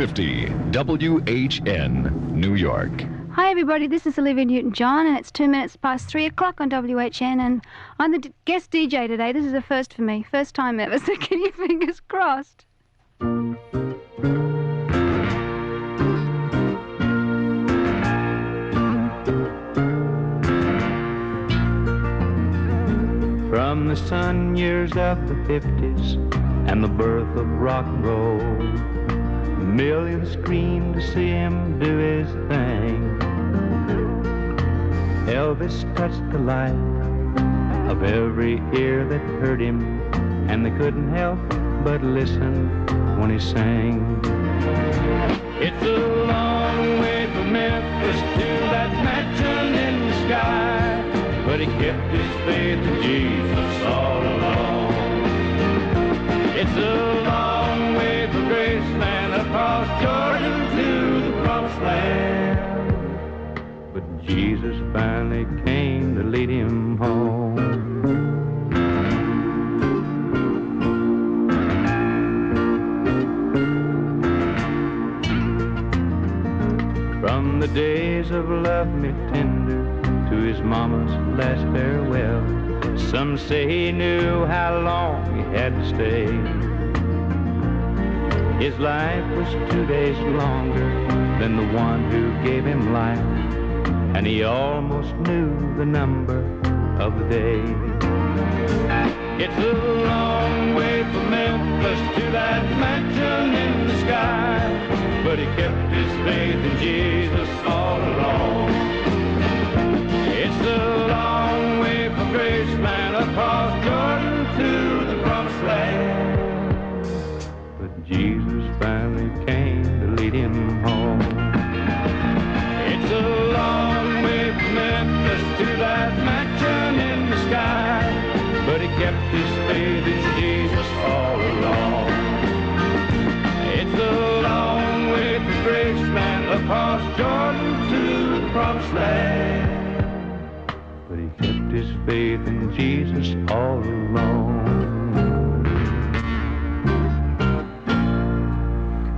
950 WHN New York. Hi everybody, this is Olivia Newton-John and it's 2 minutes past 3 o'clock on WHN and I'm the guest DJ today. This is a first for me, first time ever, so keep your fingers crossed. From the sun years of the 50s and the birth of rock and roll, millions screamed to see him do his thing. Elvis touched the life of every ear that heard him, and they couldn't help but listen when he sang. It's a long way from Memphis to that mansion in the sky, but he kept his faith in Jesus all along. It's a long way from Graceland across Jordan to the Promised Land, but Jesus finally came to lead him home. From the days of Love Me Tender to his mama's last farewell, some say he knew how long he had to stay. His life was 2 days longer than the one who gave him life, and he almost knew the number of the day. It's a long way from Memphis to that mansion in the sky, but he kept his faith in Jesus all along. It's a long way from Graceland across Jordan to the Promised Land, but Jesus finally came to lead him home. It's a long way from Memphis to that mansion in the sky, but he kept his faith in Jesus all along. It's a long way from Graceland across Jordan to the Promised Land, but he kept his faith in Jesus all along.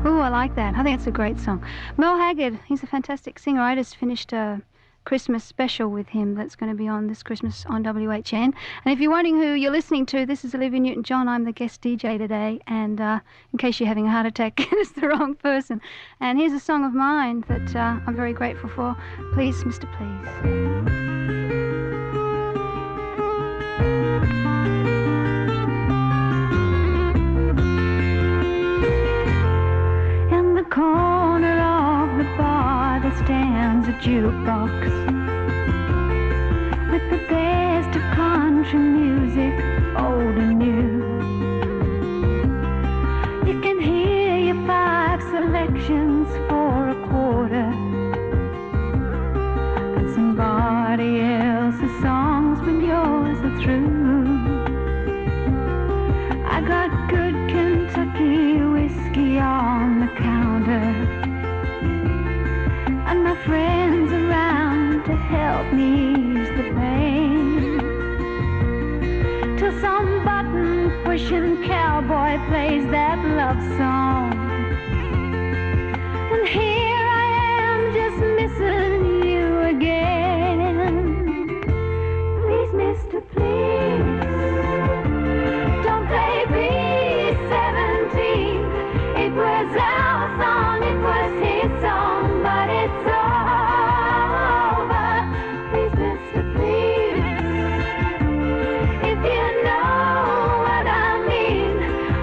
Ooh, I like that. I think it's a great song. Mel Haggard, he's a fantastic singer. I just finished a Christmas special with him that's going to be on this Christmas on WHN. And if you're wondering who you're listening to, this is Olivia Newton-John. I'm the guest DJ today, and in case you're having a heart attack, it's the wrong person. And here's a song of mine that I'm very grateful for. Please, Mr. Please. In the corner of the bar there stands a jukebox with the best of country music, old and new. You can hear your 5 selections for a quarter, but somebody else's songs when yours are through. I got good Kentucky whiskey on the counter, and my friends around to help me ease the pain, till some button-pushing cowboy plays that love song, and here I am just missing you again. Please, Mr. Please, don't play B-17. It was our song, it was his song, but it's over. Please, Mr. Please, if you know what I mean,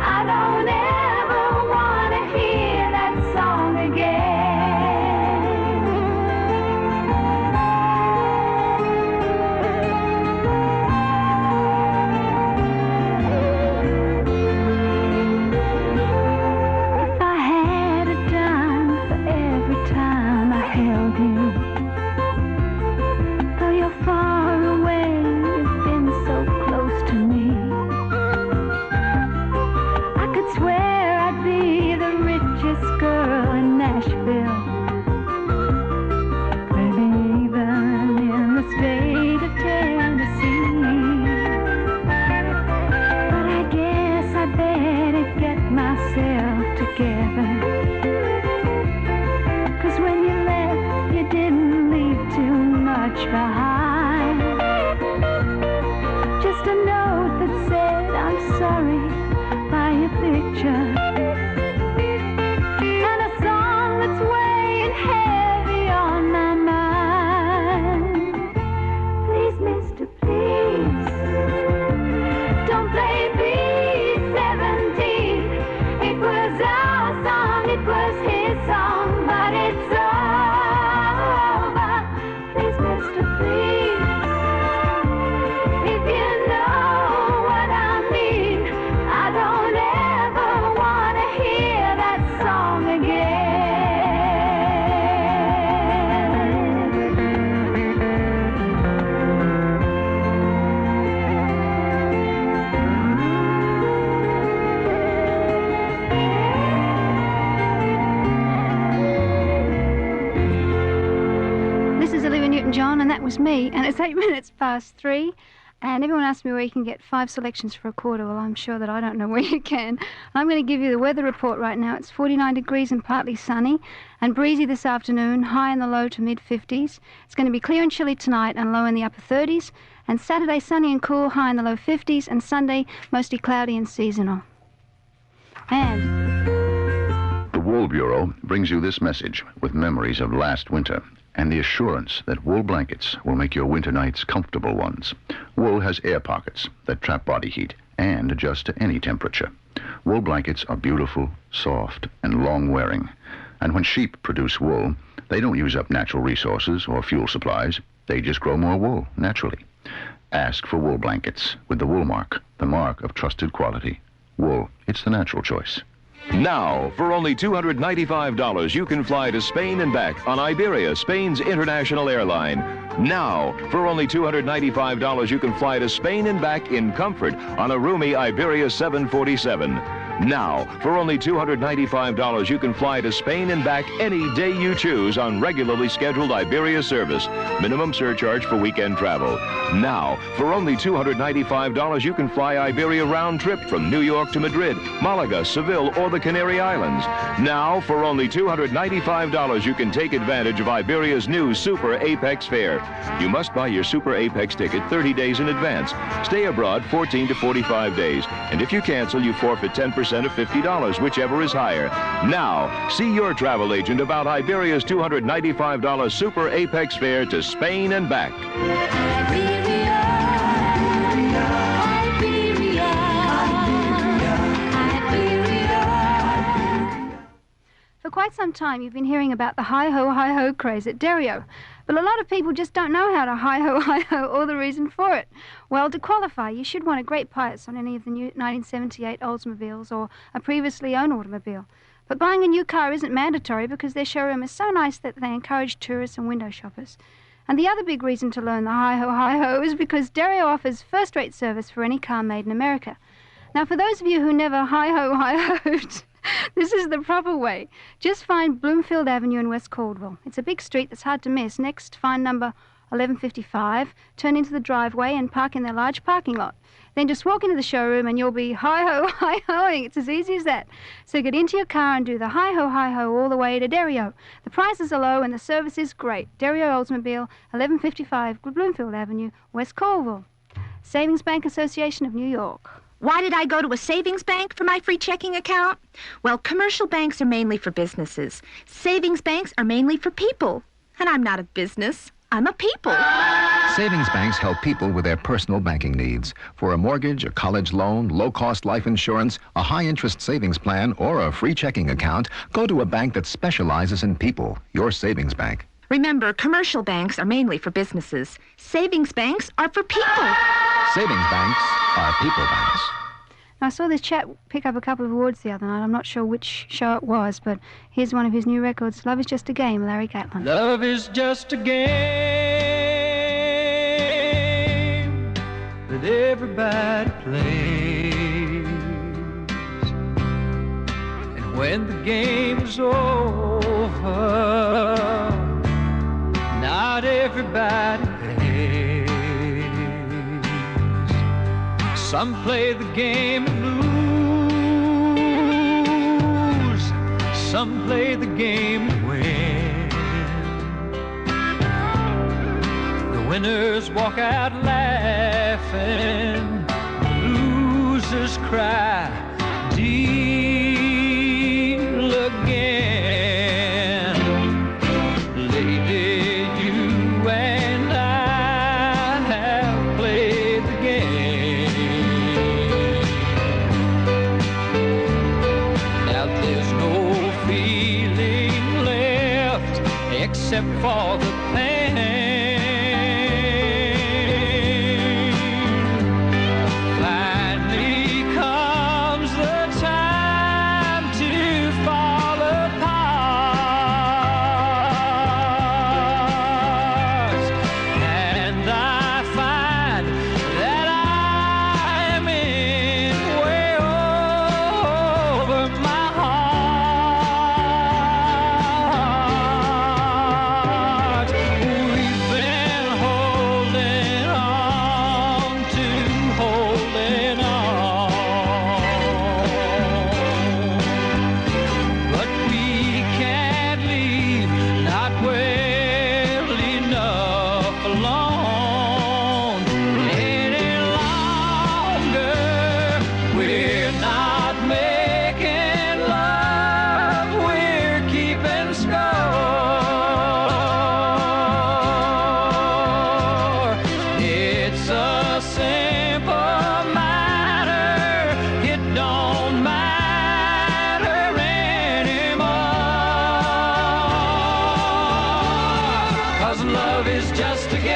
I don't ever want to hear that song again. sorry by your picture. And a song that's weighing heavy on my mind. Please, mister, please, don't play B-17. It was our song, it was his song, but it's over. Please, mister, please, if you know what I mean, I don't ever want to hear that song again. This is Olivia Newton-John, and that was me, and it's 8 minutes past 3. And everyone asked me where you can get 5 selections for a quarter. Well, I'm sure that I don't know where you can. I'm going to give you the weather report right now. It's 49 degrees and partly sunny and breezy this afternoon, high in the low to mid-50s. It's going to be clear and chilly tonight and low in the upper 30s. And Saturday, sunny and cool, high in the low 50s. And Sunday, mostly cloudy and seasonal. And The Wool Bureau brings you this message with memories of last winter and the assurance that wool blankets will make your winter nights comfortable ones. Wool has air pockets that trap body heat and adjust to any temperature. Wool blankets are beautiful, soft, and long-wearing. And when sheep produce wool, they don't use up natural resources or fuel supplies. They just grow more wool naturally. Ask for wool blankets with the wool mark, the mark of trusted quality. Wool, it's the natural choice. Now, for only $295, you can fly to Spain and back on Iberia, Spain's international airline. Now, for only $295, you can fly to Spain and back in comfort on a roomy Iberia 747. Now, for only $295, you can fly to Spain and back any day you choose on regularly scheduled Iberia service. Minimum surcharge for weekend travel. Now, for only $295, you can fly Iberia round trip from New York to Madrid, Malaga, Seville, or the Canary Islands. Now, for only $295, you can take advantage of Iberia's new Super Apex fare. You must buy your Super Apex ticket 30 days in advance. Stay abroad 14 to 45 days. And if you cancel, you forfeit 10% of $50, whichever is higher. Now, see your travel agent about Iberia's $295 Super Apex fare to Spain and back. For quite some time, you've been hearing about the hi-ho craze at Derio. But a lot of people just don't know how to hi-ho or the reason for it. Well, to qualify, you should want a great price on any of the new 1978 Oldsmobiles or a previously owned automobile. But buying a new car isn't mandatory because their showroom is so nice that they encourage tourists and window shoppers. And the other big reason to learn the hi-ho is because Derio offers first-rate service for any car made in America. Now, for those of you who never hi-ho'd, this is the proper way. Just find Bloomfield Avenue in West Caldwell. It's a big street that's hard to miss. Next, find number 1155, turn into the driveway and park in their large parking lot. Then just walk into the showroom and you'll be hi-hoing. It's as easy as that. So get into your car and do the hi-ho all the way to Derio. The prices are low and the service is great. Derio Oldsmobile, 1155 Bloomfield Avenue, West Caldwell. Savings Bank Association of New York. Why did I go to a savings bank for my free checking account? Well, commercial banks are mainly for businesses. Savings banks are mainly for people. And I'm not a business. I'm a people. Savings banks help people with their personal banking needs. For a mortgage, a college loan, low-cost life insurance, a high-interest savings plan, or a free checking account, go to a bank that specializes in people, your savings bank. Remember, commercial banks are mainly for businesses. Savings banks are for people. Savings banks are people banks. Now, I saw this chap pick up a couple of awards the other night. I'm not sure which show it was, but here's one of his new records, Love is Just a Game, Larry Gatlin. Love is just a game that everybody plays. And when the game's over, not everybody pays. Some play the game and lose. Some play the game and win. The winners walk out laughing. The losers cry, deal again. Lady, you and I have played the game. Now there's no feeling left except for the pain. Finally comes the time to fall apart, and I find that I'm in way over my heart. We've been holding on to holding on, but we can't leave, not well enough alone any longer. We're not making love, we're keeping score. It's a simple matter, it don't matter anymore, 'cause love is just a game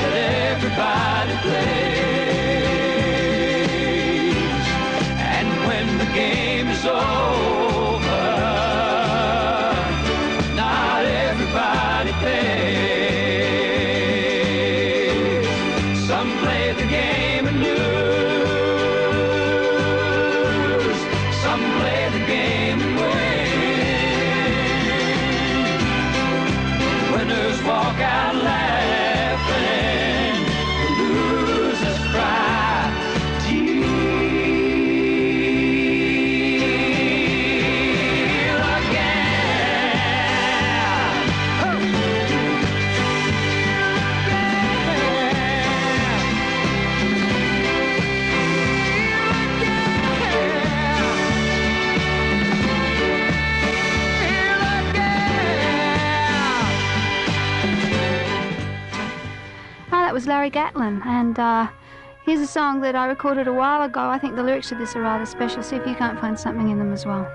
that everybody plays, and when the game is over, not everybody pays. Some play the game and lose, some play the game and win. Winners walk out laughing, the losers cry, deal again. Oh, that was Larry Gatlin, and here's a song that I recorded a while ago. I think the lyrics to this are rather special. See if you can't find something in them as well.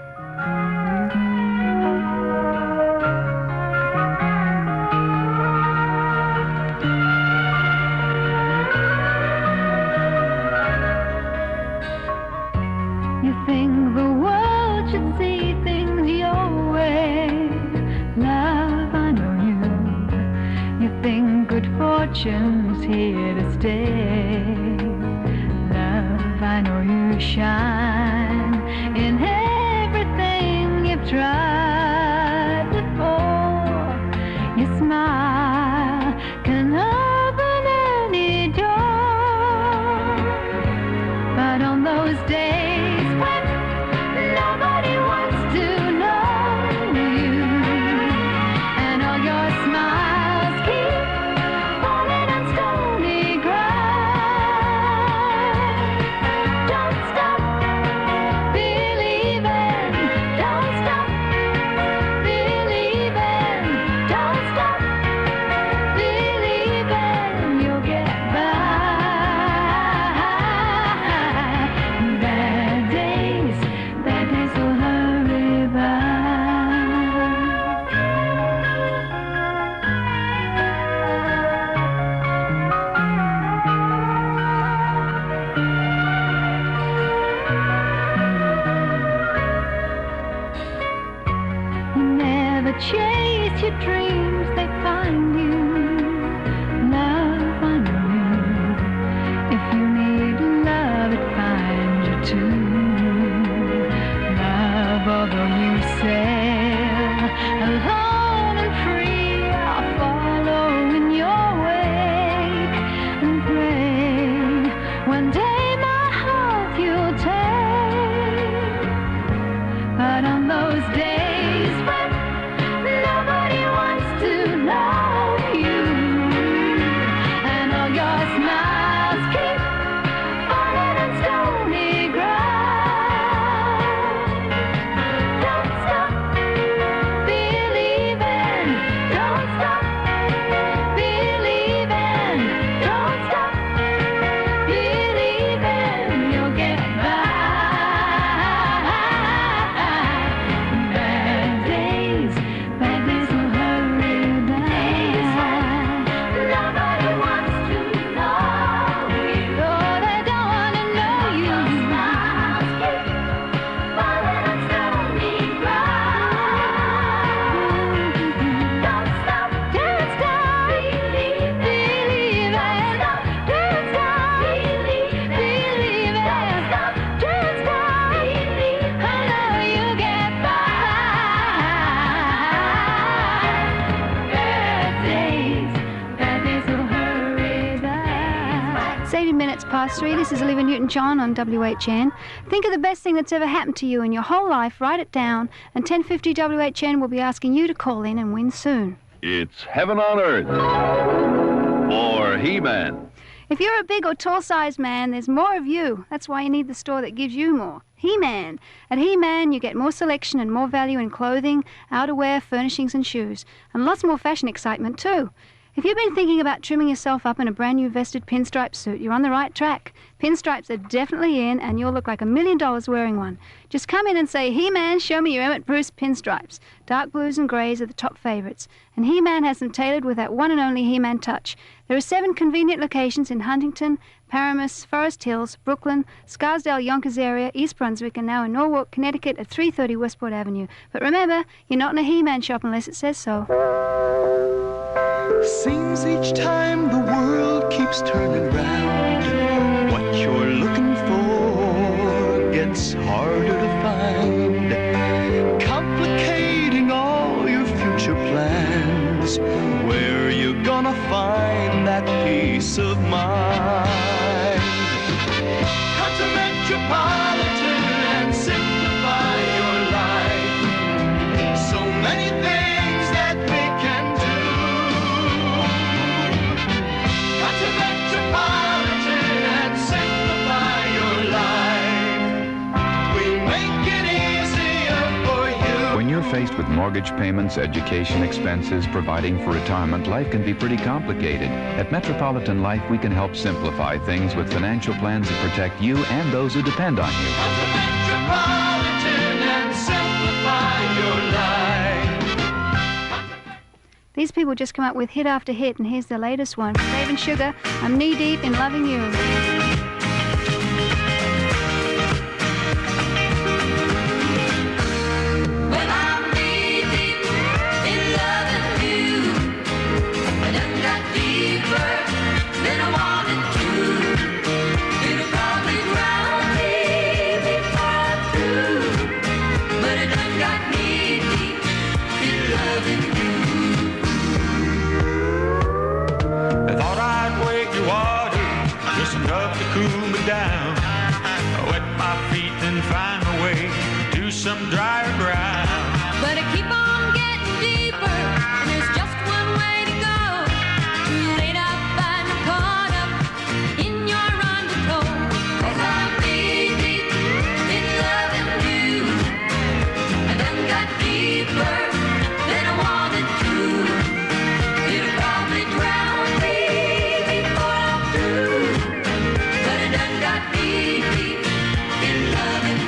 You think the world should see things your way. Love, I know you. You think good fortune's here to stay. Love, I know you shine in everything you've tried before. Your smile can open any door. But on those days when nobody wants to know you, and all your smiles keep falling on stony ground, don't stop believing, don't stop believing, don't stop believing you'll get by. Bad days will hurry by. You never chase your dreams, they find you. Love, I know you. If you need love, it finds you too. Love, although you sail alone and free, I'll follow in your wake and pray one day my heart you'll take. But on those days when nobody wants to know you, and all your smiles It's 80 minutes past 3. This is Olivia Newton-John on WHN. Think of the best thing that's ever happened to you in your whole life. Write it down. And 1050 WHN will be asking you to call in and win soon. It's Heaven on Earth or He-Man. If you're a big or tall-sized man, there's more of you. That's why you need the store that gives you more. He-Man. At He-Man, you get more selection and more value in clothing, outerwear, furnishings and shoes. And lots more fashion excitement, too. If you've been thinking about trimming yourself up in a brand new vested pinstripe suit, you're on the right track. Pinstripes are definitely in, and you'll look like $1 million wearing one. Just come in and say, He-Man, show me your Emmett Bruce pinstripes. Dark blues and greys are the top favorites. And He-Man has them tailored with that one and only He-Man touch. There are 7 convenient locations in Huntington, Paramus, Forest Hills, Brooklyn, Scarsdale, Yonkers area, East Brunswick, and now in Norwalk, Connecticut at 330 Westport Avenue. But remember, you're not in a He-Man shop unless it says so. Seems each time the world keeps turning round, what you're looking for gets harder to find, complicating all your future plans. Where you gonna find that peace of mind? Cut to Metropolitan and simplify your life. So many things that we can do. When you're faced with mortgage payments, education expenses, providing for retirement, life can be pretty complicated. At Metropolitan Life, we can help simplify things with financial plans that protect you and those who depend on you. Metropolitan and simplify your life. These people just come up with hit after hit, and here's the latest one. Dave and Sugar, I'm knee-deep in loving you. Enough to cool me down. I wet my feet and find my way to some drier ground. But I keep on getting deeper, and there's just one way to go. Too late I find me caught up in your undertow. 'Cause I'm knee-deep in loving you. I done got deeper than I wanted to. It'll probably drown me before I'm through. But I done got knee-deep in loving you.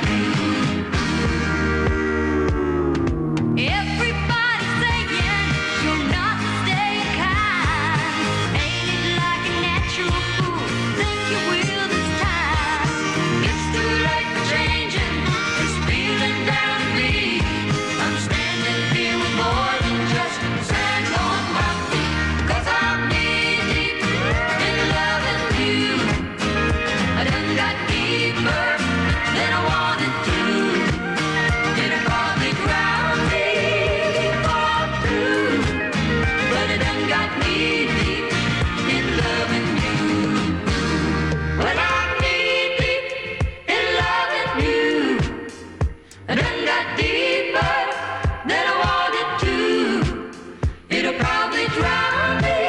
Everybody saying you're not staying kind. Ain't it like a natural fool? Think you will this time. It's too late for changing. It's feeling down to me. I'm standing here with more than just sand on my feet. 'Cause I'm knee-deep in loving you. I done got deeper than I wanted to. It'll probably drown me before I'm through. But I done got knee-deep in loving you. Well, I'm knee-deep in loving you. I done got deeper than I wanted to. It'll probably drown me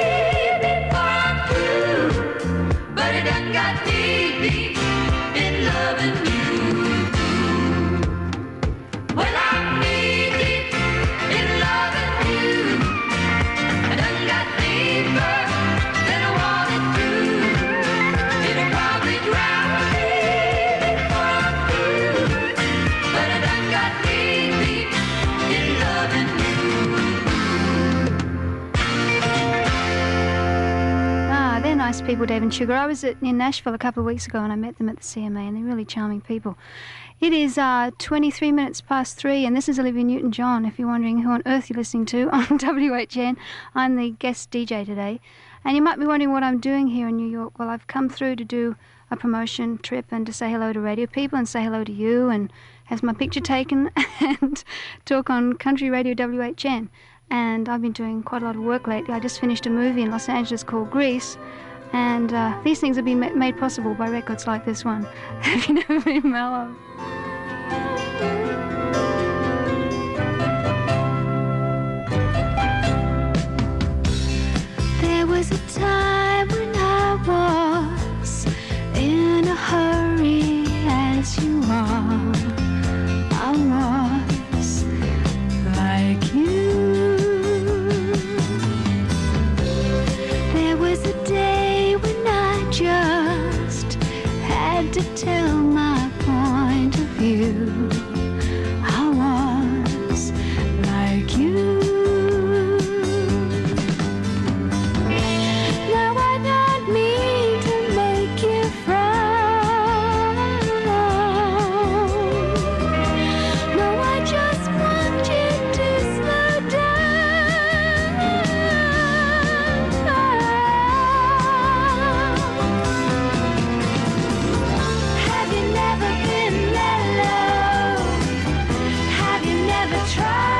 before I'm through. But I done got knee-deep in loving you. Well, I'm knee-deep in loving you. I done got deeper than I wanted to. It'll probably drown me before I'm through. But I done got knee-deep in loving you. Ah, they're nice people, Dave and Sugar. I was in Nashville a couple of weeks ago, and I met them at the CMA, and they're really charming people. It is 23 minutes past 3, and this is Olivia Newton-John. If you're wondering who on earth you're listening to on WHN, I'm the guest DJ today. And you might be wondering what I'm doing here in New York. Well, I've come through to do a promotion trip and to say hello to radio people and say hello to you and have my picture taken and talk on Country Radio WHN. And I've been doing quite a lot of work lately. I just finished a movie in Los Angeles called Grease, And these things have been made possible by records like this one. Have you never been mellow? There was a time when I was in a hurry as you are. I was like you. There was a day when I just had to tell my point of view. I was like you. Now I don't mean to make you frown. No, I just want you to slow down. Have you never been mellow? Have you never tried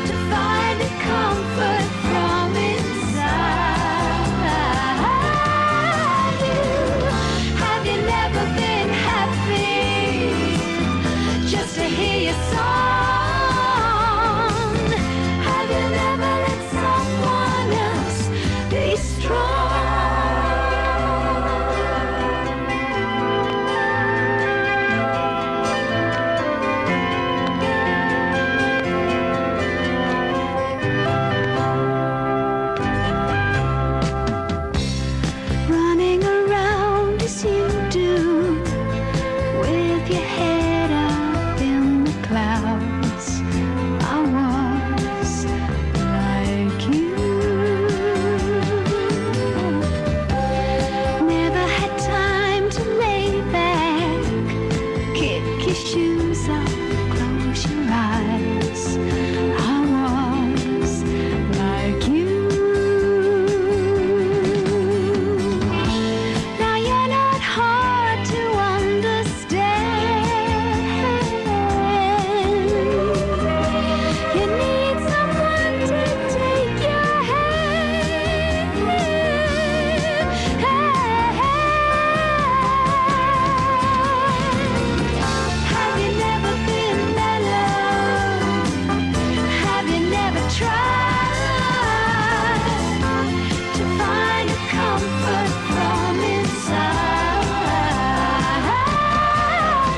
to find a comfort from inside you? Have you never been happy just to hear your song? Have you never let someone else be strong? Running around as you do, with your head up in the clouds. I was like you. Never had time to lay back, kick your shoes off, close your eyes. I was like you. Now you're not hard to understand. You need someone to take your hand. Have you never been mellow? Have you never tried to find a comfort from inside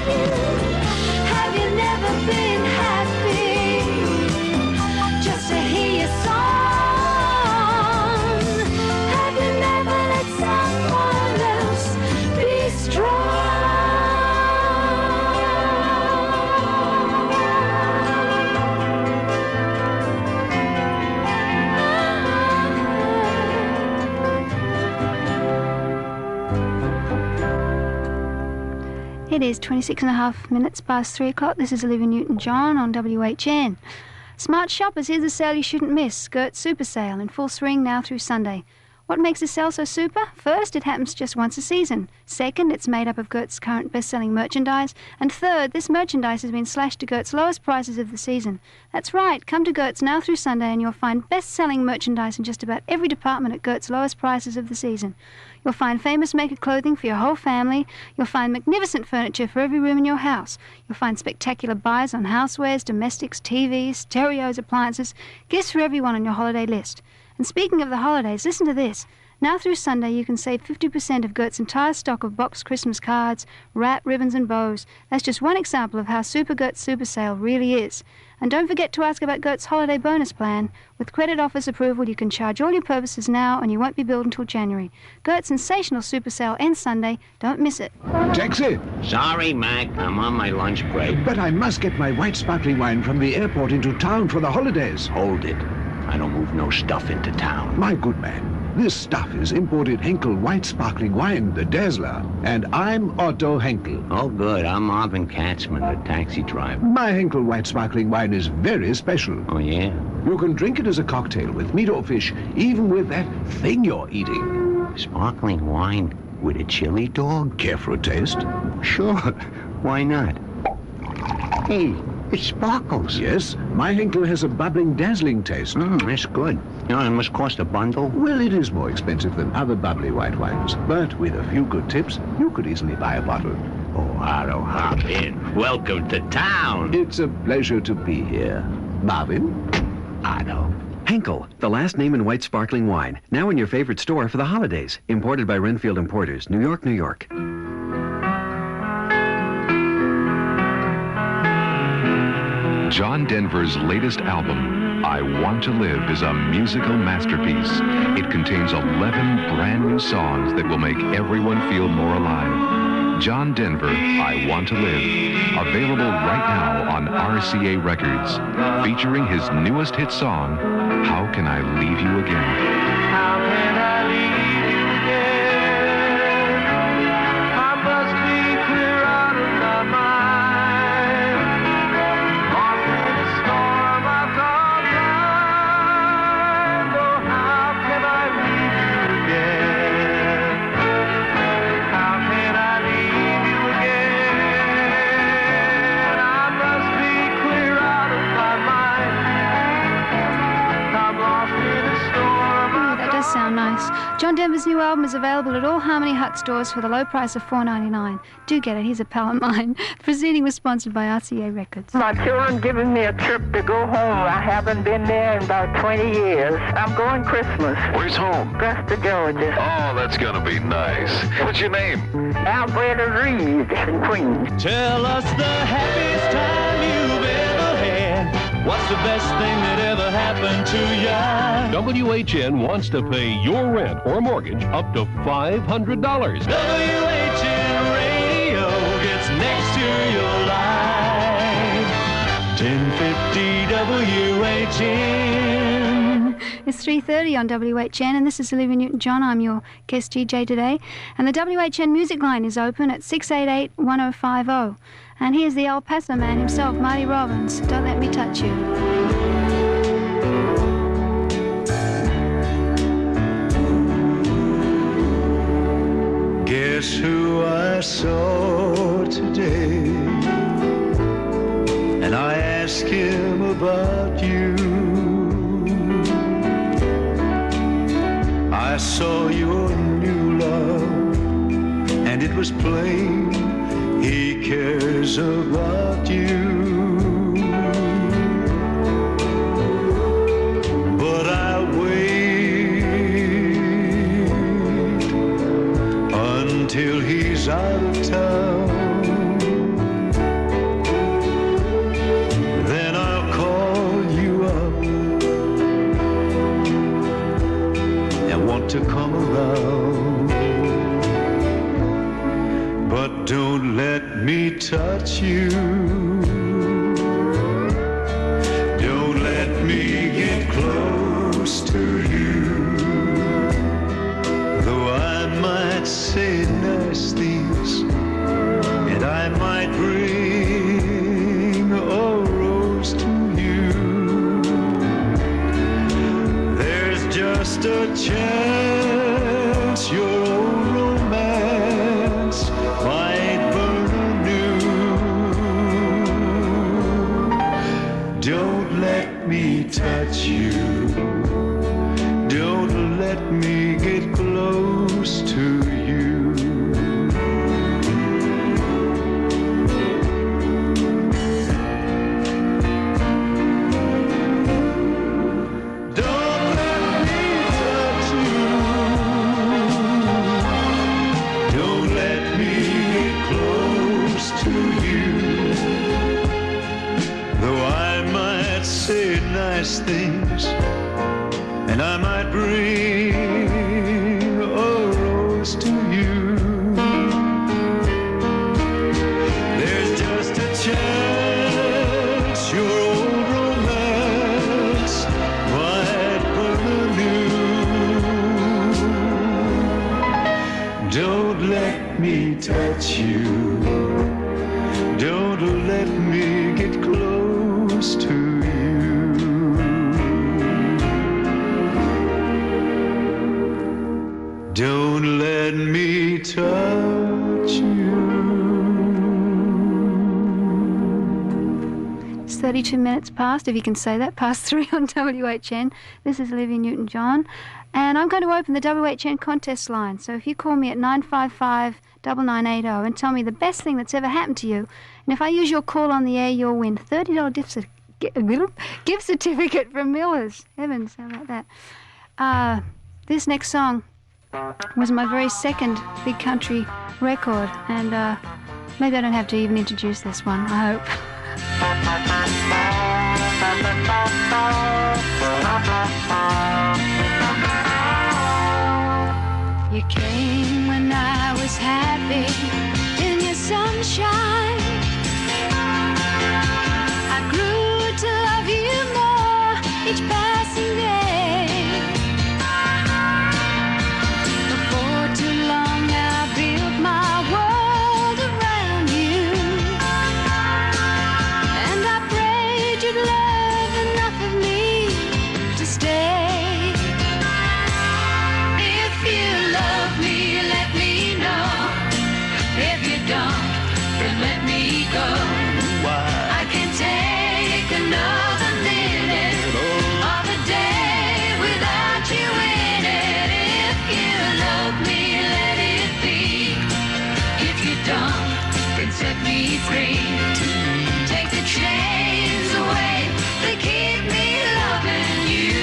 you? Have you never been happy just to hear your song? Have you never let someone else be strong? It is 26.5 past 3 o'clock. This is Olivia Newton-John on WHN. Smart shoppers, here's a sale you shouldn't miss. Gert's Super Sale in full swing now through Sunday. What makes this sale so super? First, it happens just once a season. Second, it's made up of Gert's current best-selling merchandise. And third, this merchandise has been slashed to Gert's lowest prices of the season. That's right, come to Gert's now through Sunday and you'll find best-selling merchandise in just about every department at Gert's lowest prices of the season. You'll find famous maker clothing for your whole family. You'll find magnificent furniture for every room in your house. You'll find spectacular buys on housewares, domestics, TVs, stereos, appliances, gifts for everyone on your holiday list. And speaking of the holidays, listen to this. Now through Sunday, you can save 50% of Gert's entire stock of boxed Christmas cards, wrap, ribbons and bows. That's just one example of how super Gert's Super Sale really is. And don't forget to ask about Gert's holiday bonus plan. With credit office approval, you can charge all your purposes now and you won't be billed until January. Gert's sensational Super Sale ends Sunday. Don't miss it. Taxi! Sorry, Mac. I'm on my lunch break. But I must get my white sparkling wine from the airport into town for the holidays. Hold it. I don't move no stuff into town. My good man, this stuff is imported Henkel white sparkling wine, the Dazzler. And I'm Otto Henkel. Oh, good. I'm Marvin Katzman, the taxi driver. My Henkel white sparkling wine is very special. Oh, yeah? You can drink it as a cocktail with meat or fish, even with that thing you're eating. Sparkling wine with a chili dog? Care for a taste? Sure. Why not? Hey, It sparkles. Yes, my Henkel has a bubbling, dazzling taste. That's good. Now, it must cost a bundle. Well, it is more expensive than other bubbly white wines, but with a few good tips, you could easily buy a bottle. Oh, Otto, hop in. Welcome to town. It's a pleasure to be here. Marvin? Otto. Henkel, the last name in white sparkling wine. Now in your favorite store for the holidays. Imported by Renfield Importers, New York, New York. John Denver's latest album, I Want to Live, is a musical masterpiece. It contains 11 brand new songs that will make everyone feel more alive. John Denver, I Want to Live, available right now on RCA Records, featuring his newest hit song, How Can I Leave You Again? How can I leave you again? I must be clear out of my mind. Lost in a storm I've called time. Oh, how can I leave you again? How can I leave you again? I must be clear out of my mind. I'm lost in a storm. That does sound nice. John Denver's new album is available at all Harmony Hut stores for the low price of $4.99. Do get it, he's a pal of mine. The proceeding was sponsored by RCA Records. My children giving me a trip to go home. I haven't been there in about 20 years. I'm going Christmas. Where's home? Augusta, Georgia. Oh, that's gonna be nice. What's your name? Alberta Reed in Queens. Tell us the happiest time you've ever had. What's the best thing that ever happened to you? WHN wants to pay your rent or mortgage up to $500. WHN Radio gets next to your life. 1050 WHN. It's 3:30 on WHN, and this is Olivia Newton-John. I'm your guest DJ today. And the WHN music line is open at 688-1050. And here's the El Paso man himself, Marty Robbins. Don't Let Me Touch You. Guess who I saw today? And I asked him about you. I saw your new love, and it was plain he cares about you. But I'll wait until he's out of town. Then I'll call you up and want to come around. But don't let me touch you. Don't let me get close to you. Though I might say nice things, and I might bring a rose to you, there's just a chance your old romance might burn anew. Don't let me touch you. Don't let me get close to you. Don't let me touch you. Don't let me get close to you. Though I might say nice things, and I might bring a rose to you, there's just a chance your old romance might burn anew. Don't let me touch you. Don't let me get close to you. Don't let me touch you. 32 minutes past, if you can say that, past 3 on WHN. This is Olivia Newton-John. And I'm going to open the WHN contest line. So if you call me at 955-9980 and tell me the best thing that's ever happened to you, and if I use your call on the air, you'll win $30 gift certificate from Miller's. Heavens, how about that? This next song was my very second big country record, and maybe I don't have to even introduce this one, I hope. You came when I was happy in your sunshine. I grew to love you more each passing day. Before too long I built my world around you, and I prayed you'd love enough of me to stay. If you love me, let me know. If you don't, then let me go. I can't take another minute of the day without you in it. If you love me, let it be. If you don't, then set me free. Take the chains away, they keep me loving you.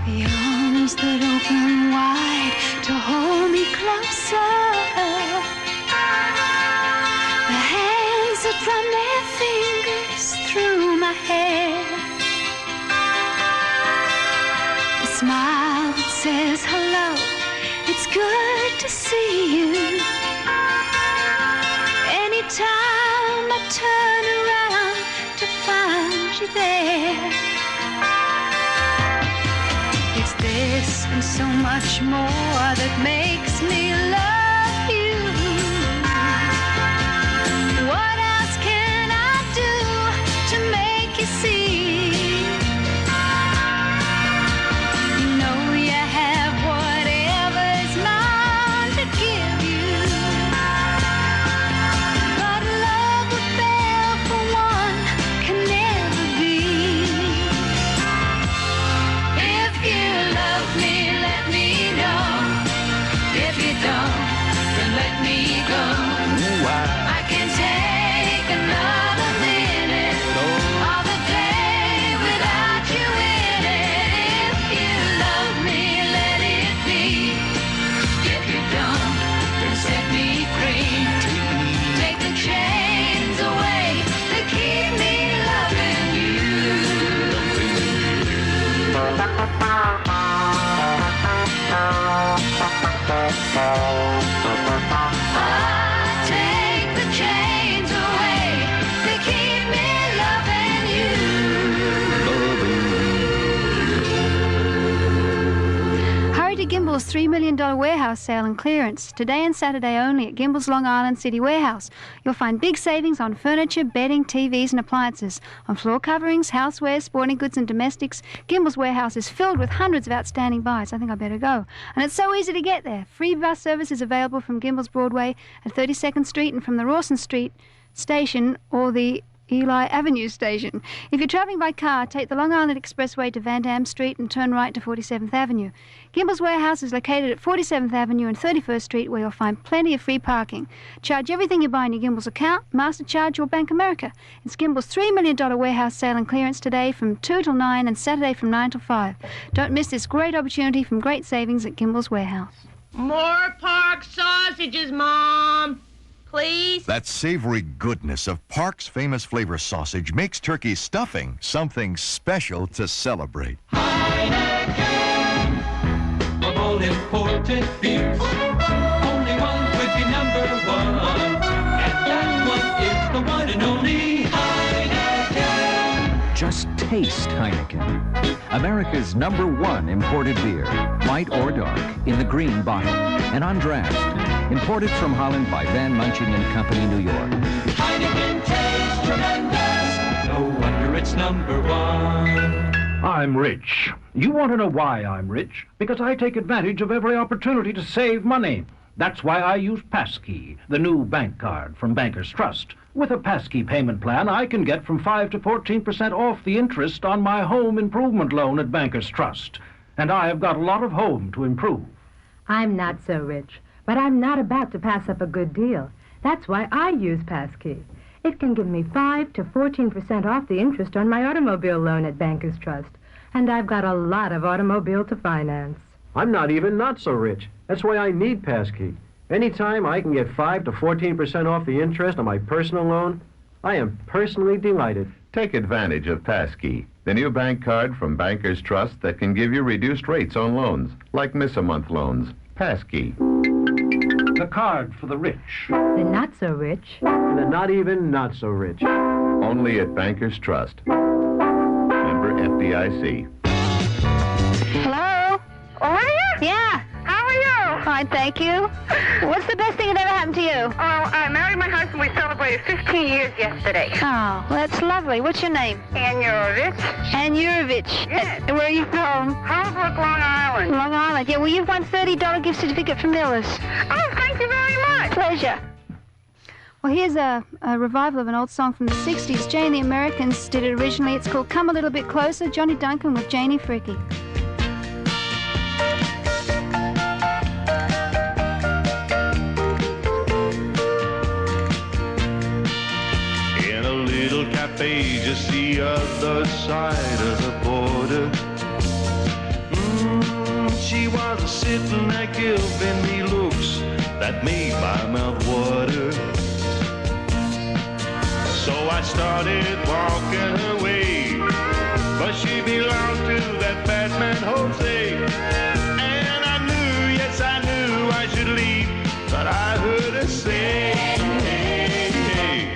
The arms that open wide to hold me closer, the hands that run their fingers through my hair, the smile that says hello, it's good to see you. Anytime I turn around to find you there, it's this and so much more that makes me love you. What else can I do to make you see? You know you have whatever is mine to give you, but love without for one can never be. If you love me, let me know. If you don't, then let me go. I can't take another minute of the day without you in it. If you love me, let it be. If you don't, then set me free. Take the chains away, they keep me loving take the chains away, they keep me loving you. Hurry to Gimbel's $3 million warehouse sale and clearance. Today and Saturday only at Gimbel's Long Island City Warehouse. You'll find big savings on furniture, bedding, TVs and appliances. On floor coverings, housewares, sporting goods and domestics. Gimbel's warehouse is filled with hundreds of outstanding buys. I think I better go. And it's so easy to get there. Free bus service is available from Gimbel's Broadway at 32nd Street and from the Rawson Street station or the Eli Avenue station. If you're travelling by car, take the Long Island Expressway to Van Dam Street and turn right to 47th Avenue. Gimbel's warehouse is located at 47th Avenue and 31st Street, where you'll find plenty of free parking. Charge everything you buy in your Gimbel's account, MasterCharge or Bank America. It's Gimbel's $3 million warehouse sale and clearance today from 2 till 9 and Saturday from 9 till 5. Don't miss this great opportunity from great savings at Gimbel's warehouse. More pork sausages, Mom. Please? That savory goodness of Park's famous flavor sausage makes turkey stuffing something special to celebrate. Heineken, of all imported beers, only one could be number one, and that one is the one and only Heineken. Just taste Heineken, America's #1 imported beer, light or dark, in the green bottle, and on draft. Imported from Holland by Van Munching and Company, New York. Heineken tastes tremendous. No wonder it's #1. I'm rich. You want to know why I'm rich? Because I take advantage of every opportunity to save money. That's why I use Passkey, the new bank card from Bankers Trust. With a Passkey payment plan, I can get from 5 to 14% off the interest on my home improvement loan at Bankers Trust. And I have got a lot of home to improve. I'm not so rich, but I'm not about to pass up a good deal. That's why I use Passkey. It can give me 5 to 14% off the interest on my automobile loan at Bankers Trust. And I've got a lot of automobile to finance. I'm not even not so rich. That's why I need Passkey. Anytime I can get 5 to 14% off the interest on my personal loan, I am personally delighted. Take advantage of Passkey, the new bank card from Bankers Trust that can give you reduced rates on loans, like miss-a-month loans. Passkey. The card for the rich. The not so rich. And the not even not so rich. Only at Bankers Trust. Member FDIC. Hello? Olivia? Yeah. How are you? Fine, thank you. What's the best thing that ever happened to you? Oh, I married my husband. We celebrated 15 years yesterday. Oh, well, that's lovely. What's your name? Ann Yurovich. Ann Yurovich. Yes. Where are you from? Holbrook, Long Island. Long Island. Yeah, well, you've won $30 gift certificate from Miller's. Oh, thank you very much. Pleasure. Well, here's a revival of an old song from the 60s. Jane the Americans did it originally. It's called Come a Little Bit Closer. Johnny Duncan with Janie Freaky. In a little cafe just the other side of the border, she was sitting there giving me looks that made my mouth water. So I started walking her way, but she belonged to that bad man Jose. And I knew, yes I knew I should leave, but I heard her say,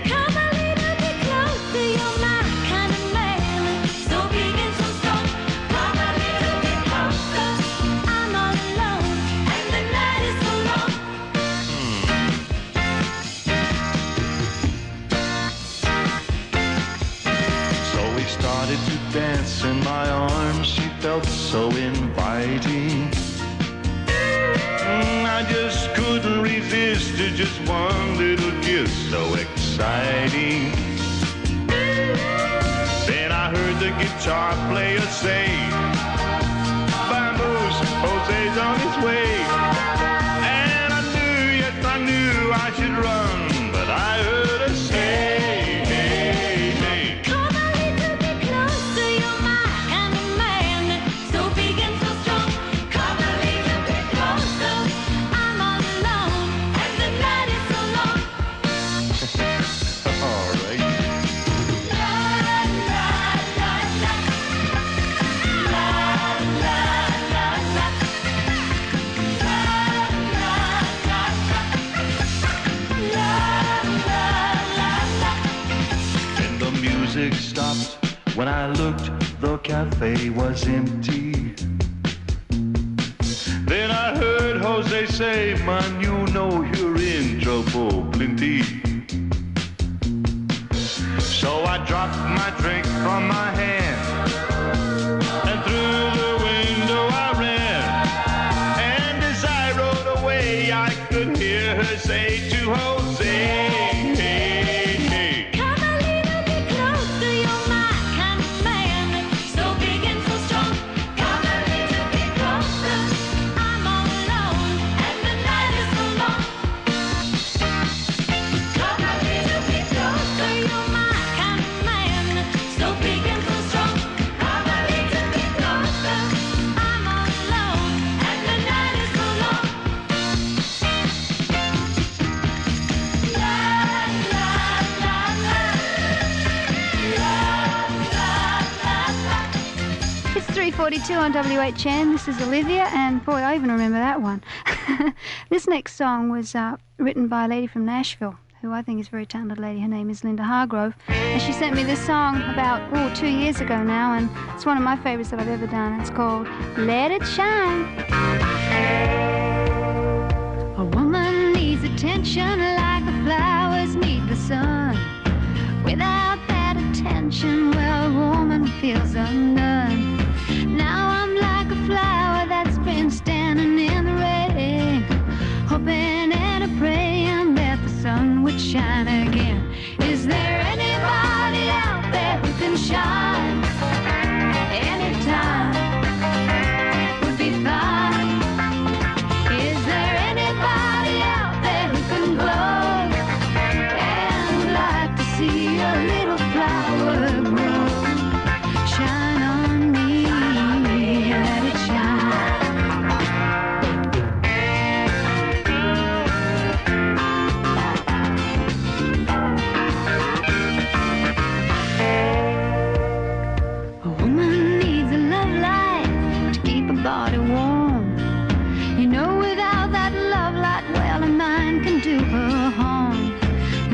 Come a little bit closer, you're my kind of man, so big and so strong. Come a little bit closer, I'm all alone, and the night is so long. So we started to dance in my arms, she felt so inviting. I just couldn't resist to just one little kiss, so exciting. Then I heard the guitar player say, Vamoose, Jose's on his way. And I knew, yes I knew I should run, but I heard her say, Come a little bit closer, you're my kind of man, so big and so strong. Come a little bit closer, I'm all alone, and the night is so long. all right. Then the music stopped. When I looked, the cafe was empty. Then I heard Jose say, man, you know you're in trouble plenty. So I dropped my drink from my hand, and through the window I ran. And as I rode away, I could hear her say to Jose, Come a little bit closer, you're my kind of man, so big and so strong. Come a little bit closer, I'm all alone, and the night is so long. Come a little bit closer, you're my kind of man, so big and so strong. Come a little bit closer, I'm all alone, and the night is so long. It's 3:42 on WHN. This is Olivia, and boy, I even remember that one. This next song was written by a lady from Nashville, who I think is a very talented lady. Her name is Linda Hargrove, and she sent me this song about 2 years ago now, and it's one of my favorites that I've ever done. It's called Let It Shine. A woman needs attention like the flowers need the sun. Without that attention, well, a woman feels undone. Now I'm see a little flower grow. Shine on me, let it shine. A woman needs a love light to keep her body warm. You know, without that love light, well, a man can do her harm.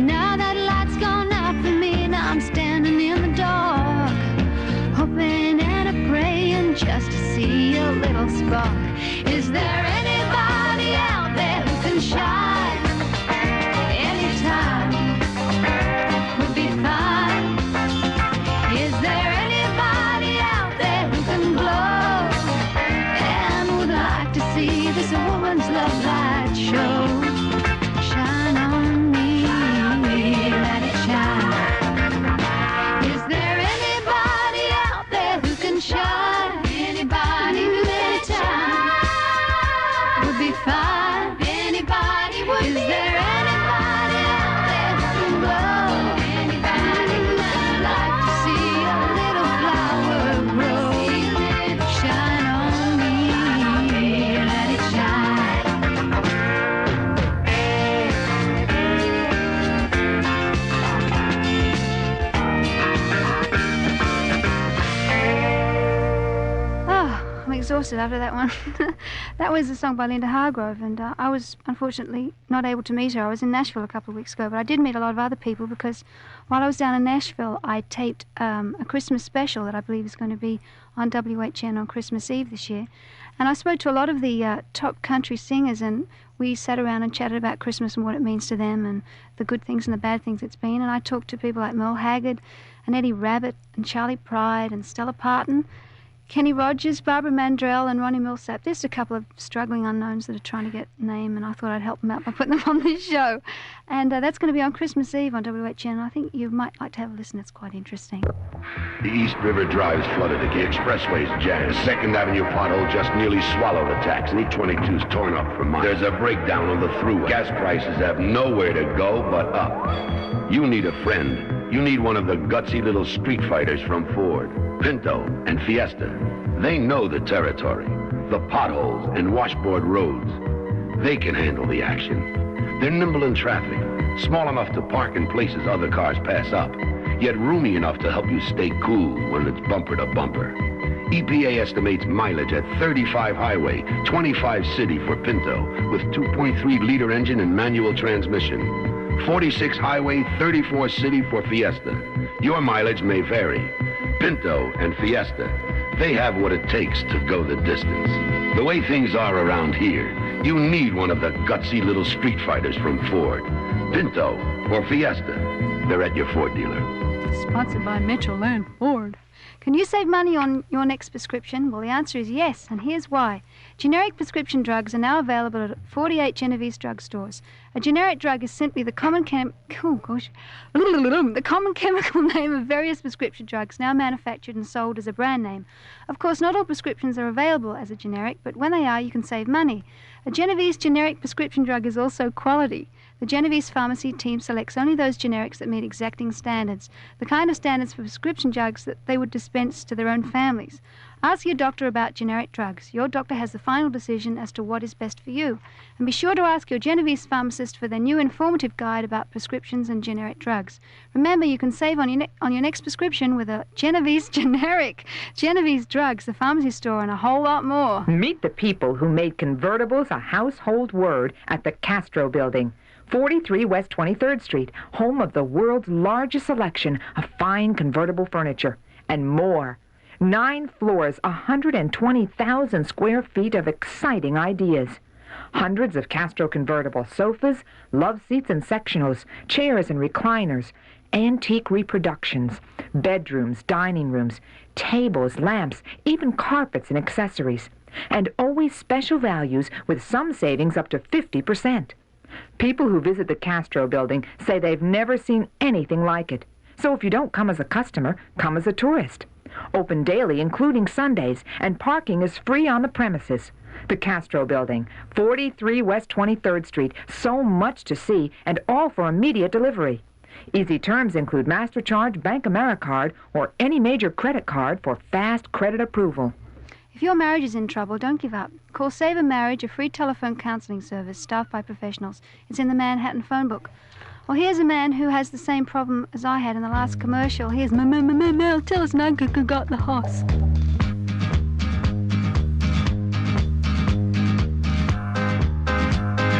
Now that light's gone out for me, now I'm standing in the dark, hoping and a praying just to see a little spark. Is there anybody out there who can shine? Anytime would be fine. Is there anybody out there who can glow and would like to see this woman's love light show? Shine on me, let it shine. Is there anybody out there who can shine? Anybody who anytime would be fine. Anybody would be. Is there anybody out there who can glow? Anybody who would like to see a little flower grow? Shine on me, let it shine. Oh, I'm exhausted after that one. That was a song by Linda Hargrove, and I was unfortunately not able to meet her. I was in Nashville a couple of weeks ago, but I did meet a lot of other people because while I was down in Nashville, I taped a Christmas special that I believe is going to be on WHN on Christmas Eve this year. And I spoke to a lot of the top country singers, and we sat around and chatted about Christmas and what it means to them and the good things and the bad things it's been. And I talked to people like Merle Haggard and Eddie Rabbitt and Charlie Pride and Stella Parton, Kenny Rogers, Barbara Mandrell and Ronnie Millsap. There's a couple of struggling unknowns that are trying to get a name, and I thought I'd help them out by putting them on this show. And that's going to be on Christmas Eve on WHN. I think you might like to have a listen. It's quite interesting. The East River Drive's flooded again. The expressway's jammed. The 2nd Avenue pothole just nearly swallowed the tax. And E22's torn up for miles. There's a breakdown on the thruway. Gas prices have nowhere to go but up. You need a friend. You need one of the gutsy little street fighters from Ford, Pinto, and Fiesta. They know the territory, the potholes and washboard roads. They can handle the action. They're nimble in traffic, small enough to park in places other cars pass up, yet roomy enough to help you stay cool when it's bumper to bumper. EPA estimates mileage at 35 highway, 25 city for Pinto, with 2.3-liter engine and manual transmission. 46 highway, 34 city for Fiesta. Your mileage may vary. Pinto and Fiesta, they have what it takes to go the distance. The way things are around here, you need one of the gutsy little street fighters from Ford. Pinto or Fiesta, they're at your Ford dealer. Sponsored by Metro Land Ford. Can you save money on your next prescription? Well, the answer is yes, and here's why. Generic prescription drugs are now available at 48 Genovese drugstores. A generic drug is simply the common chemical name of various prescription drugs now manufactured and sold as a brand name. Of course, not all prescriptions are available as a generic, but when they are, you can save money. A Genovese generic prescription drug is also quality. The Genovese pharmacy team selects only those generics that meet exacting standards, the kind of standards for prescription drugs that they would dispense to their own families. Ask your doctor about generic drugs. Your doctor has the final decision as to what is best for you. And be sure to ask your Genovese pharmacist for their new informative guide about prescriptions and generic drugs. Remember, you can save on your next prescription with a Genovese generic. Genovese drugs, the pharmacy store, and a whole lot more. Meet the people who made convertibles a household word at the Castro Building. 43 West 23rd Street, home of the world's largest selection of fine convertible furniture. And more. 9 floors, 120,000 square feet of exciting ideas. Hundreds of Castro convertible sofas, love seats and sectionals, chairs and recliners, antique reproductions, bedrooms, dining rooms, tables, lamps, even carpets and accessories. And always special values with some savings up to 50%. People who visit the Castro Building say they've never seen anything like it. So if you don't come as a customer, come as a tourist. Open daily, including Sundays, and parking is free on the premises. The Castro Building, 43 West 23rd Street. So much to see, and all for immediate delivery. Easy terms include MasterCharge, Bank AmeriCard, or any major credit card for fast credit approval. If your marriage is in trouble, don't give up. Call Save a Marriage, a free telephone counseling service staffed by professionals. It's in the Manhattan phone book. Well, here's a man who has the same problem as I had in the last commercial. Here's Mel, tell us now who got the horse.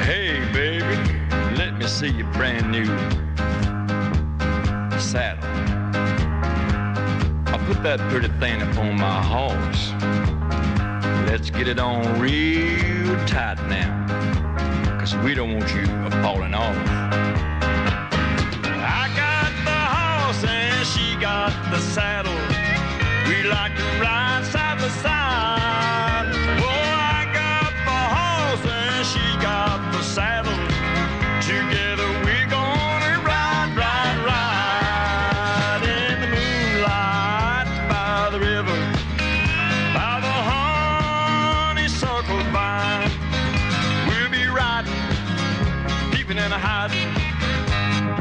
Hey, baby, let me see your brand new saddle. I'll put that pretty thing upon my horse. Let's get it on real tight now, 'cause we don't want you falling off. I got the horse and she got the saddle. We like to ride side by side. Oh, I got the horse and she got the saddle. Together we're gonna ride, ride, ride in the moonlight by the river, by the honeysuckle vine. We'll be riding, peeping and hiding.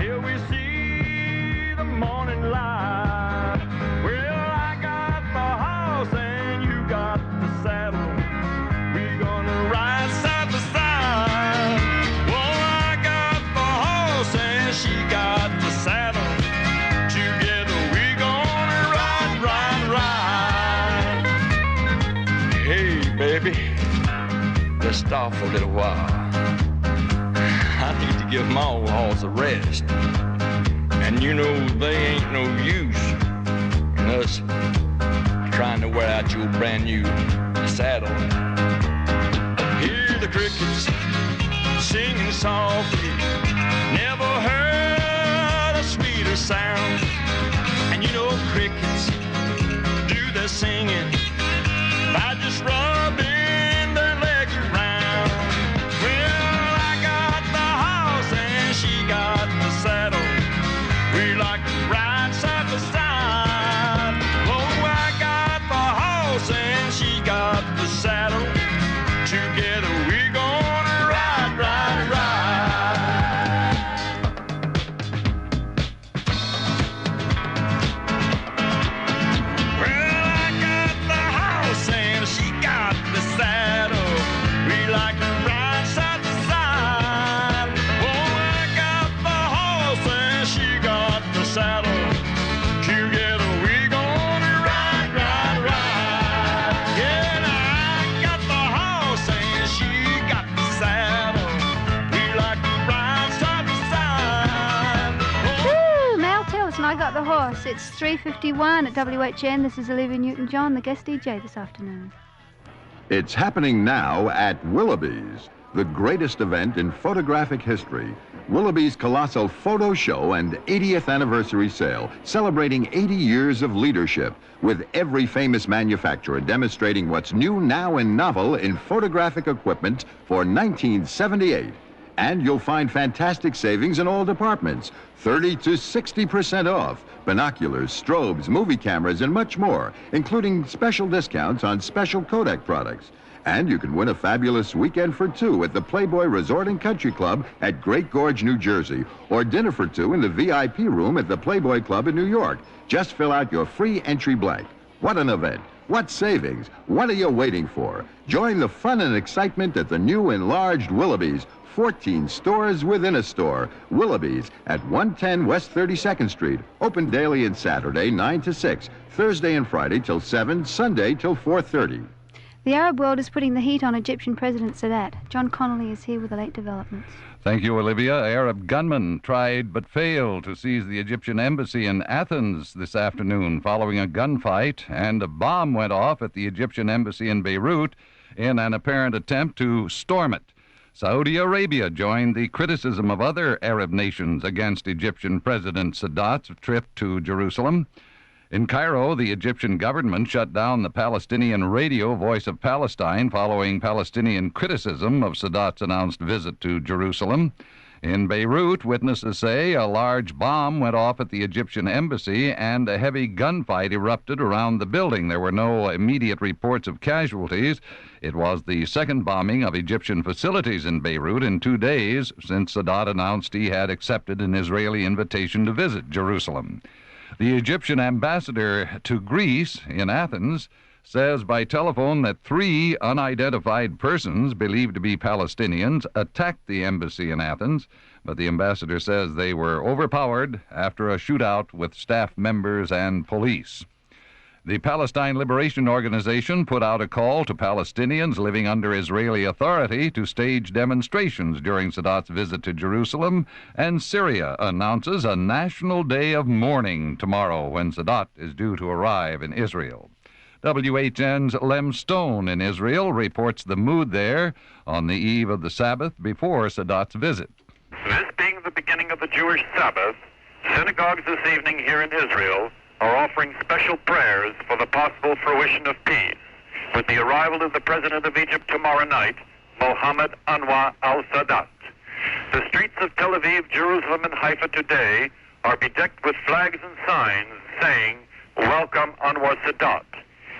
Here we see the morning light. Well, I got the horse and you got the saddle. We're gonna ride side by side. Oh, I got the horse and she got the saddle. Together we're gonna ride, ride, ride. Hey, baby, let's stop for a little while. I need to give my old horse a rest. And you know they ain't no use in us trying to wear out your brand new saddle. Hear the crickets singing softly. Never heard a sweeter sound. And you know crickets do their singing by just rubbing their legs around. Well, I got the horse and she got the saddle. We like to ride side by side. Oh, I got the horse and she got the saddle. Together we're gonna ride, ride, ride. Well, I got the horse and she got the saddle. We like to ride side by side. Oh, I got the horse and she got the saddle. Together we're gonna ride, ride, ride. Yeah, I got the horse and she got the saddle. We like to ride side by side. Woo! Mel Tillis and I got the horse. It's 3:51 at WHN. This is Olivia Newton-John, the guest DJ this afternoon. It's happening now at Willoughby's, the greatest event in photographic history. Willoughby's colossal photo show and 80th anniversary sale, celebrating 80 years of leadership, with every famous manufacturer demonstrating what's new, now, and novel in photographic equipment for 1978. And you'll find fantastic savings in all departments, 30 to 60% off, binoculars, strobes, movie cameras, and much more, including special discounts on special Kodak products. And you can win a fabulous weekend for two at the Playboy Resort and Country Club at Great Gorge, New Jersey, or dinner for two in the VIP room at the Playboy Club in New York. Just fill out your free entry blank. What an event. What savings? What are you waiting for? Join the fun and excitement at the new enlarged Willoughby's. 14 stores within a store. Willoughby's at 110 West 32nd Street. Open daily and Saturday, 9 to 6. Thursday and Friday till 7. Sunday till 4:30. The Arab world is putting the heat on Egyptian President Sadat. John Connolly is here with the late developments. Thank you, Olivia. Arab gunmen tried but failed to seize the Egyptian embassy in Athens this afternoon following a gunfight, and a bomb went off at the Egyptian embassy in Beirut in an apparent attempt to storm it. Saudi Arabia joined the criticism of other Arab nations against Egyptian President Sadat's trip to Jerusalem. In Cairo, the Egyptian government shut down the Palestinian radio Voice of Palestine following Palestinian criticism of Sadat's announced visit to Jerusalem. In Beirut, witnesses say a large bomb went off at the Egyptian embassy and a heavy gunfight erupted around the building. There were no immediate reports of casualties. It was the second bombing of Egyptian facilities in Beirut in 2 days since Sadat announced he had accepted an Israeli invitation to visit Jerusalem. The Egyptian ambassador to Greece in Athens says by telephone that 3 unidentified persons believed to be Palestinians attacked the embassy in Athens, but the ambassador says they were overpowered after a shootout with staff members and police. The Palestine Liberation Organization put out a call to Palestinians living under Israeli authority to stage demonstrations during Sadat's visit to Jerusalem, and Syria announces a national day of mourning tomorrow when Sadat is due to arrive in Israel. WHN's Lem Stone in Israel reports the mood there on the eve of the Sabbath before Sadat's visit. This being the beginning of the Jewish Sabbath, synagogues this evening here in Israel are offering special prayers for the possible fruition of peace with the arrival of the President of Egypt tomorrow night, Mohammed Anwar al-Sadat. The streets of Tel Aviv, Jerusalem, and Haifa today are bedecked with flags and signs saying, "Welcome Anwar Sadat."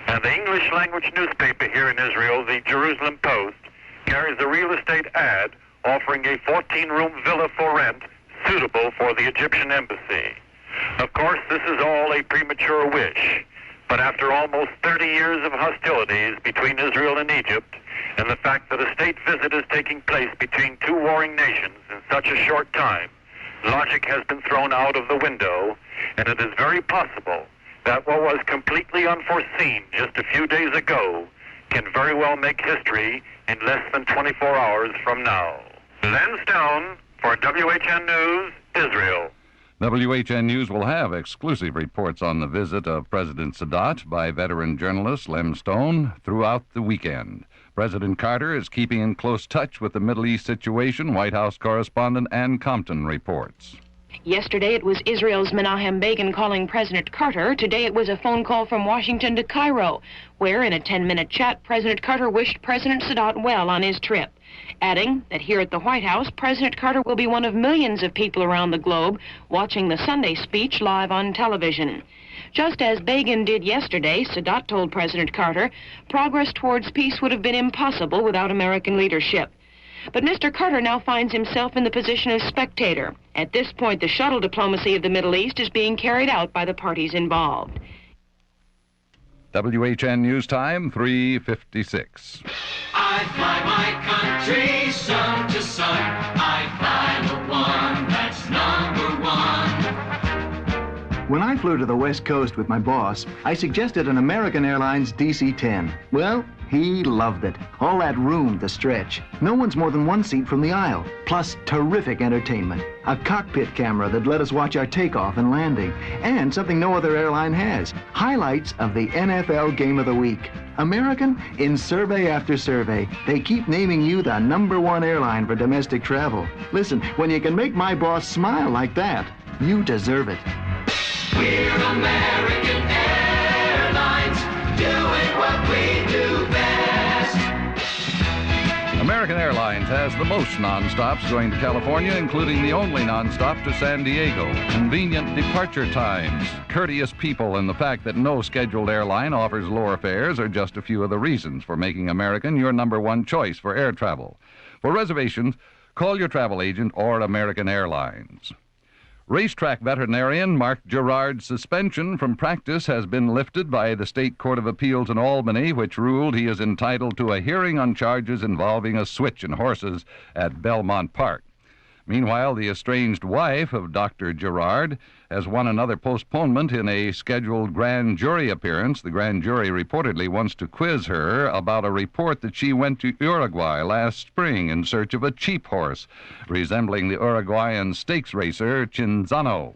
And the English language newspaper here in Israel, the Jerusalem Post, carries a real estate ad offering a 14-room villa for rent suitable for the Egyptian embassy. Of course, this is all a premature wish, but after almost 30 years of hostilities between Israel and Egypt, and the fact that a state visit is taking place between 2 warring nations in such a short time, logic has been thrown out of the window, and it is very possible that what was completely unforeseen just a few days ago can very well make history in less than 24 hours from now. Len Stone for WHN News, Israel. WHN News will have exclusive reports on the visit of President Sadat by veteran journalist Lem Stone throughout the weekend. President Carter is keeping in close touch with the Middle East situation, White House correspondent Ann Compton reports. Yesterday it was Israel's Menachem Begin calling President Carter. Today it was a phone call from Washington to Cairo, where in a 10-minute chat, President Carter wished President Sadat well on his trip, adding that here at the White House, President Carter will be one of millions of people around the globe watching the Sunday speech live on television. Just as Begin did yesterday, Sadat told President Carter progress towards peace would have been impossible without American leadership. But Mr. Carter now finds himself in the position of spectator. At this point, the shuttle diplomacy of the Middle East is being carried out by the parties involved. WHN News Time, 3:56. I fly my country sun to sun. I fly the one that's number one. When I flew to the West Coast with my boss, I suggested an American Airlines DC-10. Well, he loved it. All that room to stretch. No one's more than 1 seat from the aisle. Plus, terrific entertainment. A cockpit camera that let us watch our takeoff and landing. And something no other airline has. Highlights of the NFL Game of the Week. American, in survey after survey, they keep naming you the #1 airline for domestic travel. Listen, when you can make my boss smile like that, you deserve it. We're American Airlines, doing what we do best. American Airlines has the most nonstops going to California, including the only nonstop to San Diego. Convenient departure times, courteous people, and the fact that no scheduled airline offers lower fares are just a few of the reasons for making American your #1 choice for air travel. For reservations, call your travel agent or American Airlines. Racetrack veterinarian Mark Gerard's suspension from practice has been lifted by the State Court of Appeals in Albany, which ruled he is entitled to a hearing on charges involving a switch in horses at Belmont Park. Meanwhile, the estranged wife of Dr. Gerard has won another postponement in a scheduled grand jury appearance. The grand jury reportedly wants to quiz her about a report that she went to Uruguay last spring in search of a cheap horse, resembling the Uruguayan stakes racer Chinzano.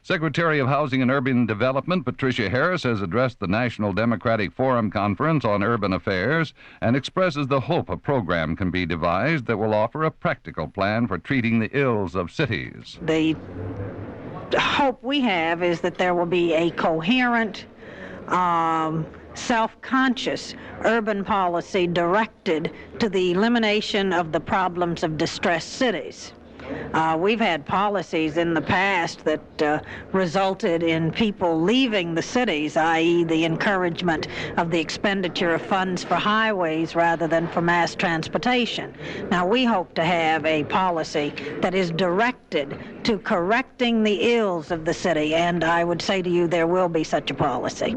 Secretary of Housing and Urban Development Patricia Harris has addressed the National Democratic Forum Conference on Urban Affairs and expresses the hope a program can be devised that will offer a practical plan for treating the ills of cities. The hope we have is that there will be a coherent, self-conscious urban policy directed to the elimination of the problems of distressed cities. We've had policies in the past that resulted in people leaving the cities, i.e. the encouragement of the expenditure of funds for highways rather than for mass transportation. Now, we hope to have a policy that is directed to correcting the ills of the city, and I would say to you there will be such a policy.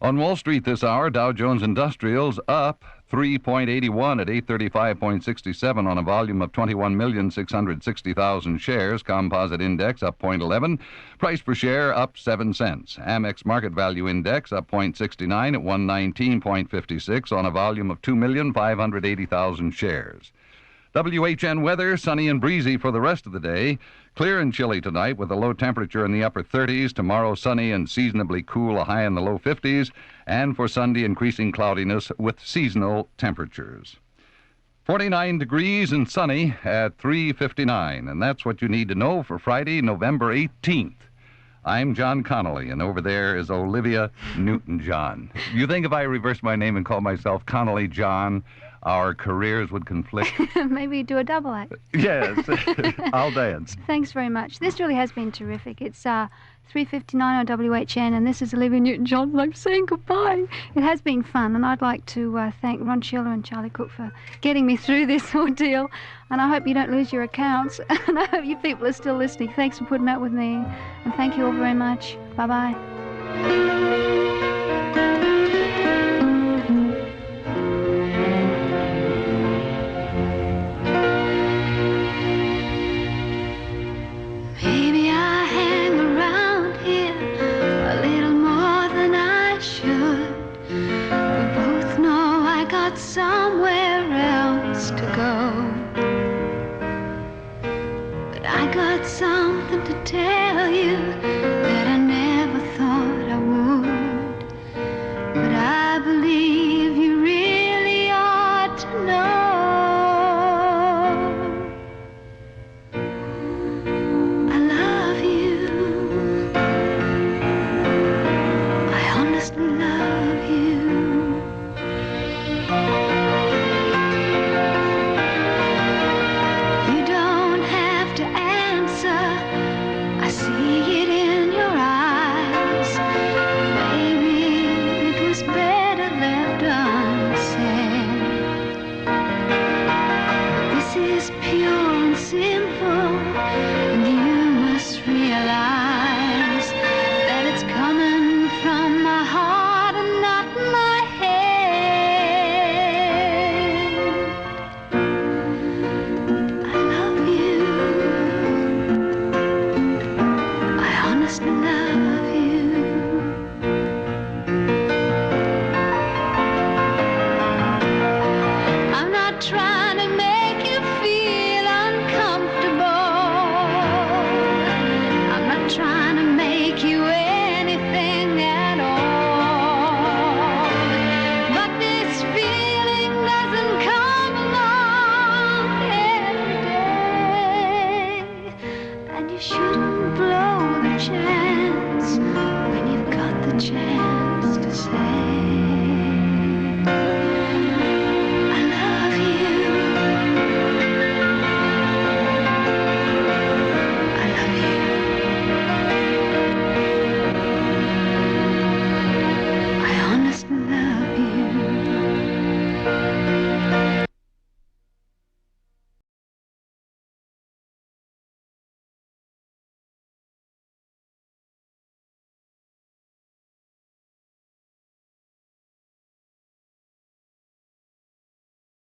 On Wall Street this hour, Dow Jones Industrials up 3.81 at 835.67 on a volume of 21,660,000 shares. Composite Index up 0.11. Price per share up 7 cents. Amex Market Value Index up 0.69 at 119.56 on a volume of 2,580,000 shares. WHN weather, sunny and breezy for the rest of the day. Clear and chilly tonight with a low temperature in the upper 30s. Tomorrow, sunny and seasonably cool, a high in the low 50s. And for Sunday, increasing cloudiness with seasonal temperatures. 49 degrees and sunny at 3:59. And that's what you need to know for Friday, November 18th. I'm John Connolly, and over there is Olivia Newton-John. You think if I reversed my name and called myself Connolly John, our careers would conflict? Maybe do a double act. Yes, I'll dance. Thanks very much. This really has been terrific. It's 3:59 on WHN, and this is Olivia Newton-John. I'm saying goodbye. It has been fun, and I'd like to thank Ron Schiller and Charlie Cook for getting me through this ordeal. And I hope you don't lose your accounts, and I hope you people are still listening. Thanks for putting up with me, and thank you all very much. Bye-bye. Somewhere else to go, but I got something to tell you that I never thought I would, but I believe you really ought to know. I love you, I honestly love you. Shouldn't blow the chance when you've got the chance.